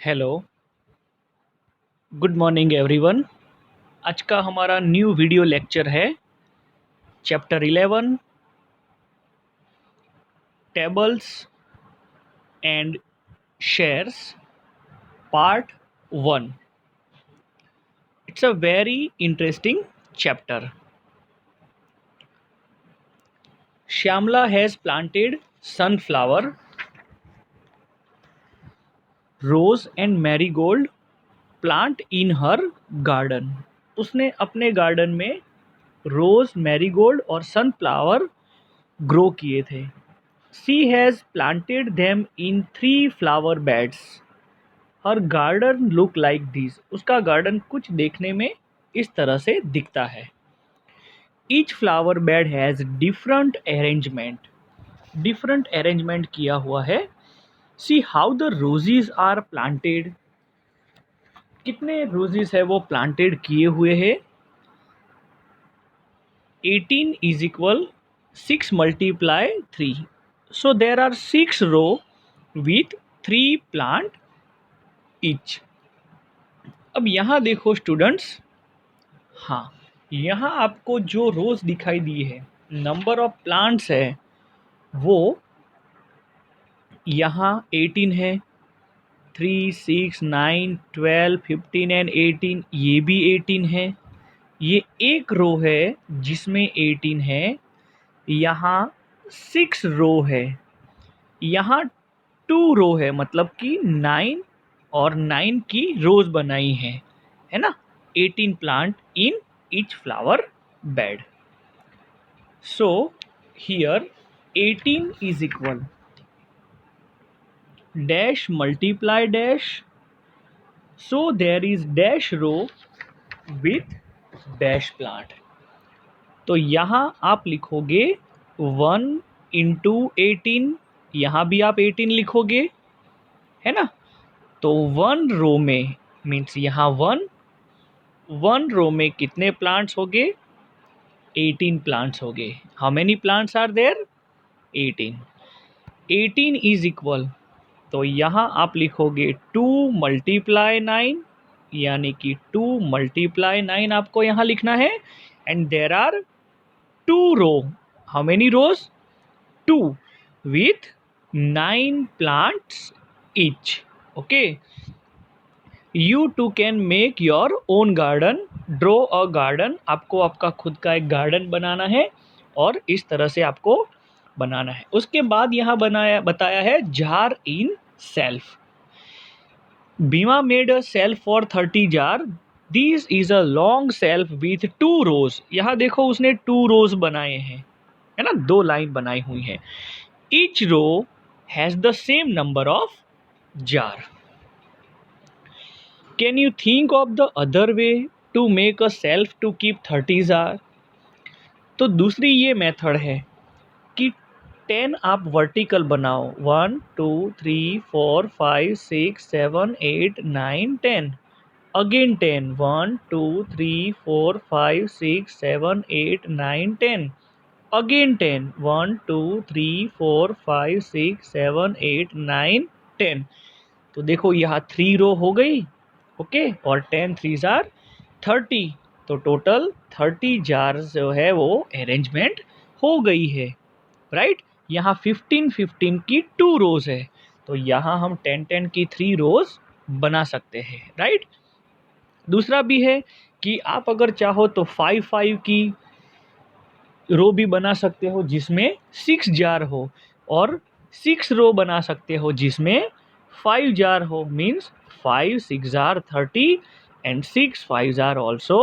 Hello, good morning everyone. आज का हमारा न्यू वीडियो लेक्चर है chapter 11 tables and shares part 1। It's a very interesting chapter. Shyamala has planted sunflower, rose and marigold plant in her garden. उसने अपने garden में rose, marigold और sunflower grow किए थे। She has planted them in 3 flower beds. Her garden look like this. उसका garden कुछ देखने में इस तरह से दिखता है। Each flower bed has different arrangement. Different arrangement किया हुआ है। See how the roses are planted. कितने roses है वो planted किए हुए हैं। 18 is equal 6 multiply 3. So there are 6 row with 3 plant each. अब यहाँ देखो स्टूडेंट्स, हाँ यहाँ आपको जो रोज दिखाई दी है, नंबर ऑफ प्लांट्स है वो यहाँ 18 है। 3, 6, 9, 12, 15 एंड 18, ये भी 18 है। ये एक रो है जिसमें 18 है। यहाँ 6 रो है। यहाँ 2 रो है, मतलब कि 9 और 9 की रोज बनाई है ना। 18 plant in each flower bed. So here 18 is equal dash multiply dash. So there is dash row with dash plant. तो यहाँ आप लिखोगे 1 into 18, यहाँ भी आप 18 लिखोगे, है ना। तो 1 रो में मीन्स यहाँ 1 रो में कितने प्लांट्स हो गए? 18 प्लांट्स हो गए। How many plants are there? 18। 18 is equal, तो यहाँ आप लिखोगे 2 मल्टीप्लाई 9, यानी कि 2 मल्टीप्लाई 9 आपको यहाँ लिखना है। And there are 2 row. How many rows? 2 with 9 plants each. Okay, you too can make your own garden. Draw a garden. आपको आपका खुद का एक गार्डन बनाना है और इस तरह से आपको बनाना है। उसके बाद यहाँ बताया है जार इन सेल्फ। बीमा made a self for 30 jar. This is a long self with 2 रोज। यहाँ देखो उसने 2 रोज बनाए हैं, है ना, 2 लाइन बनाई हुई है। Each row has the same number of jar. Can you think of the other way to make a shelf to keep 30 jar? तो दूसरी ये मेथड है कि 10 आप वर्टिकल बनाओ। 1, 2, 3, 4, 5, 6, 7, 8, 9, 10। अगेन 10। 1, 2, 3, 4, 5, 6, 7, 8, 9, 10। अगेन 10। 1, 2, 3, 4, 5, 6, 7, 8, 9, 10। तो देखो यहाँ 3 रो हो गई, ओके, और 10 3s आर 30। तो टोटल 30 जार जो है वो अरेंजमेंट हो गई है, राइट। यहाँ 15 15 की 2 रोज है, तो यहाँ हम 10 10 की 3 रोज बना सकते हैं, राइट। दूसरा भी है कि आप अगर चाहो तो 5 5 की रो भी बना सकते हो जिसमें 6 जार हो, और 6 रो बना सकते हो जिसमें 5 जार हो। Means 5 6 are 30 and 6 5 are also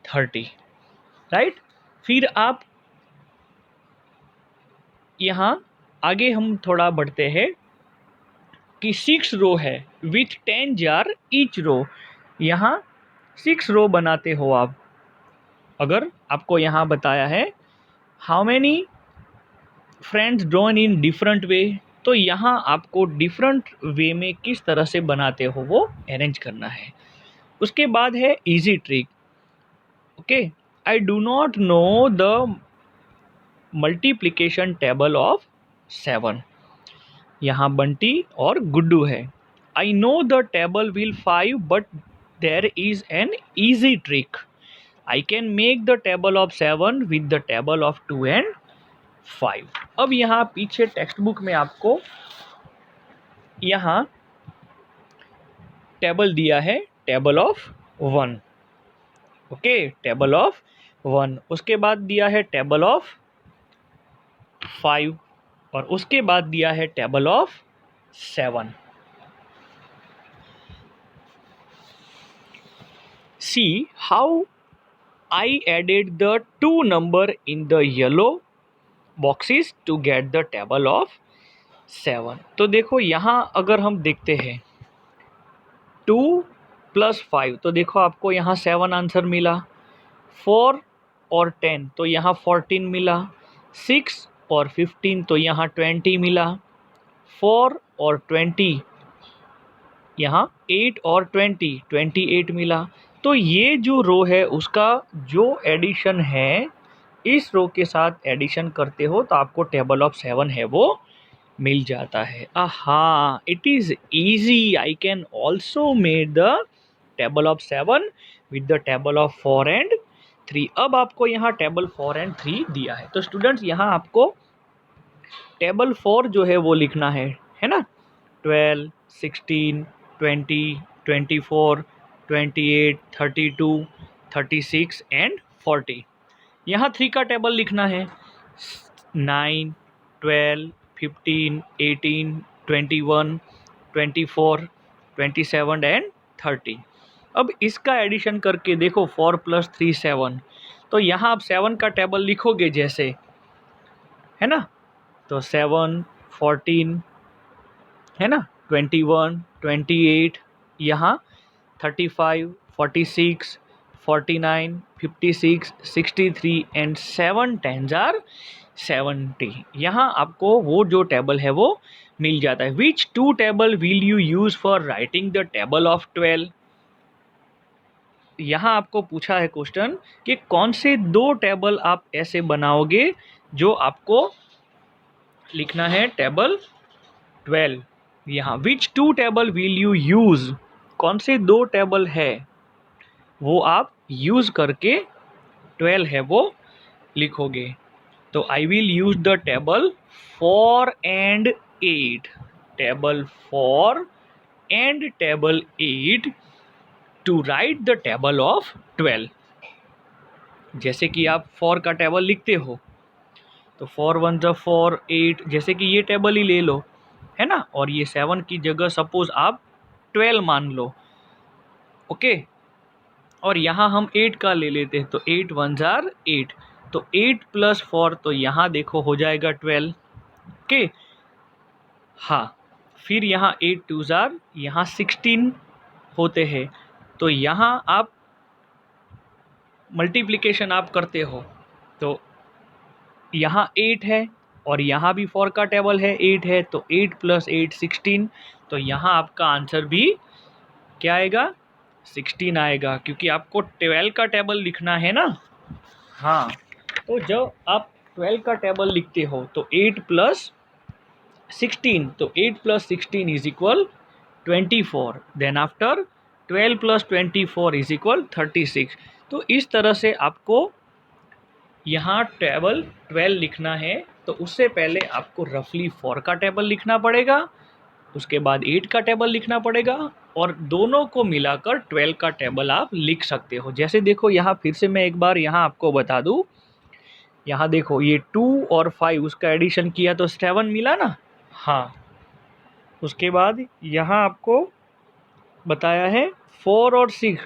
30, right. फिर आप यहाँ आगे हम थोड़ा बढ़ते हैं कि 6 रो है विथ 10 जार ईच रो। यहाँ 6 रो बनाते हो आप। अगर आपको यहाँ बताया है how many friends drawn in different way, तो यहाँ आपको डिफरेंट वे में किस तरह से बनाते हो वो अरेंज करना है। उसके बाद है easy trick. Okay, I do not know the multiplication table of 7। यहाँ बंटी और गुड्डू है। I know the table will 5, but there is an easy trick. I can make the table of 7 with the table of 2 and 5. अब यहाँ पीछे text book में आपको यहाँ table दिया है, table of 1, okay, table of 1, उसके बाद दिया है टेबल ऑफ 5, और उसके बाद दिया है table of 7. See how I added the 2 number in the yellow boxes to get the table of 7. तो देखो यहाँ अगर हम देखते हैं 2 + 5, तो देखो आपको यहाँ 7 आंसर मिला, 4 और 10 तो यहाँ 14 मिला, 6 और 15 तो यहाँ 20 मिला, 4 और 20 यहाँ 8 और 20 28 मिला. तो ये जो रो है उसका जो एडिशन है, इस रो के साथ एडिशन करते हो तो आपको टेबल ऑफ 7 है वो मिल जाता है. हाँ, it is easy. I can also made the table of 7 with the table of 4 and 3. अब आपको यहाँ टेबल 4 एंड 3 दिया है, तो स्टूडेंट्स यहाँ आपको टेबल 4 जो है वो लिखना है ना. 12, 16, 20, 24, 28, 32, 36 एंड 40. यहाँ 3 का टेबल लिखना है, 9, 12, 15, 18, 21, 24, 27 एंड 30. अब इसका एडिशन करके देखो 4 + 3 7, तो यहाँ आप 7 का टेबल लिखोगे जैसे, है ना, तो 7, 14, है ना, 21, 28, यहाँ 35, 46, 49, 56, 63 एंड 7 10s are 70. यहाँ आपको वो जो टेबल है वो मिल जाता है. विच 2 table will you use for writing the table of 12? यहाँ आपको पूछा है क्वेश्चन कि कौन से 2 टेबल आप ऐसे बनाओगे जो आपको लिखना है टेबल 12. यहाँ विच 2 टेबल विल यू यूज, कौन से 2 टेबल है वो आप यूज करके 12 है वो लिखोगे. तो I will use the table 4 and 8, table 4 and table 8 to write the table of 12. जैसे कि आप 4 का टेबल लिखते हो तो 4 1 = 4, 8, जैसे कि ये टेबल ही ले लो, है ना, और ये 7 की जगह सपोज आप 12 मान लो, ओके. और यहाँ हम 8 का ले लेते हैं, तो 8 1s are 8, तो 8 + 4 तो यहाँ देखो हो जाएगा 12, ओके. हाँ, फिर यहाँ 8 2s are यहाँ 16 होते हैं, तो यहाँ आप मल्टीप्लिकेशन आप करते हो तो यहाँ 8 है और यहाँ भी 4 का टेबल है, 8 है, तो 8 + 8 16, तो यहाँ आपका आंसर भी क्या आएगा, 16 आएगा, क्योंकि आपको 12 का टेबल लिखना है ना. हाँ, तो जब आप 12 का टेबल लिखते हो तो 8 + 16, तो 8 + 16 = 24, देन आफ्टर 12 + 24 = 36. तो इस तरह से आपको यहाँ टेबल 12 लिखना है, तो उससे पहले आपको रफली 4 का टेबल लिखना पड़ेगा, उसके बाद 8 का टेबल लिखना पड़ेगा, और दोनों को मिलाकर 12 का टेबल आप लिख सकते हो. जैसे देखो यहाँ फिर से मैं एक बार यहाँ आपको बता दूँ, यहाँ देखो ये 2 और 5 उसका एडिशन किया तो 7 मिला ना. हाँ, उसके बाद यहाँ आपको बताया है 4 और 6,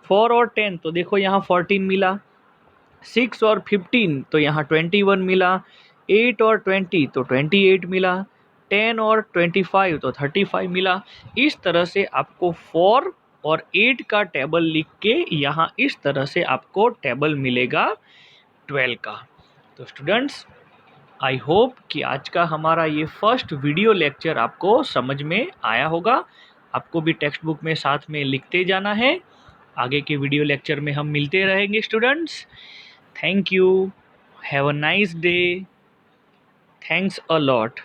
4 और 10 तो देखो यहाँ 14 मिला, 6 और 15 तो यहाँ 21 मिला, 8 और 20 तो 28 मिला, 10 और 25 तो 35 मिला. इस तरह से आपको 4 और 8 का टेबल लिख के यहाँ इस तरह से आपको टेबल मिलेगा 12 का. तो स्टूडेंट्स, आई होप कि आज का हमारा ये फर्स्ट वीडियो लेक्चर आपको समझ में आया होगा. आपको भी टेक्स्ट बुक में साथ में लिखते जाना है. आगे के वीडियो लेक्चर में हम मिलते रहेंगे students. Thank you. Have a nice day. Thanks a lot.